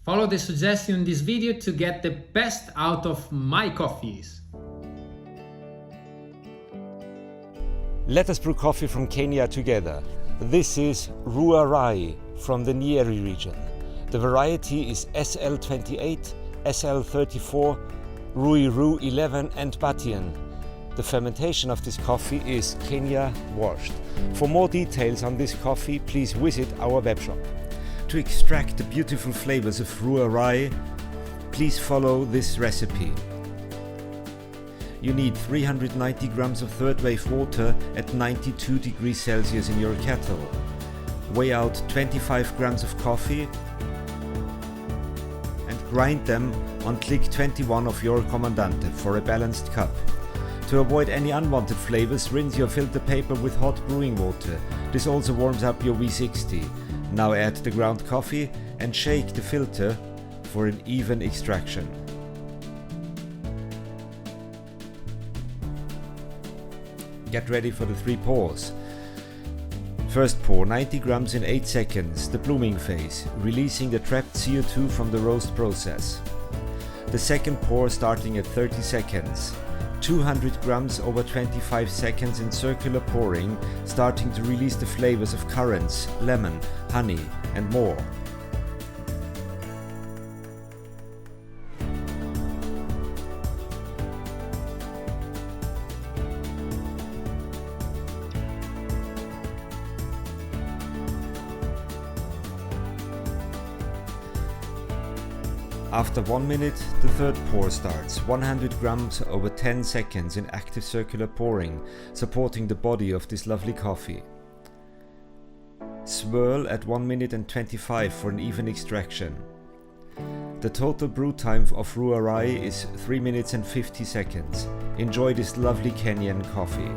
Follow the suggestion in this video to get the best out of my coffees. Let us brew coffee from Kenya together. This is Ruarai from the Nyeri region. The variety is SL28, SL34, Ruiru 11 and Batian. The fermentation of this coffee is Kenya washed. For more details on this coffee, please visit our webshop. To extract the beautiful flavors of Ruarai, please follow this recipe. You need 390 grams of third wave water at 92 degrees Celsius in your kettle. Weigh out 25 grams of coffee and grind them on click 21 of your Comandante for a balanced cup. To avoid any unwanted flavors, rinse your filter paper with hot brewing water. This also warms up your V60. Now add the ground coffee and shake the filter for an even extraction. Get ready for the 3 pours. First pour 90 grams in 8 seconds, the blooming phase, releasing the trapped CO2 from the roast process. The second pour starting at 30 seconds. 200 grams over 25 seconds in circular pouring, starting to release the flavors of currants, lemon, honey and more. After 1 minute, the third pour starts, 100 grams over 10 seconds in active circular pouring, supporting the body of this lovely coffee. Swirl at 1 minute and 25 for an even extraction. The total brew time of Ruarai is 3 minutes and 50 seconds. Enjoy this lovely Kenyan coffee.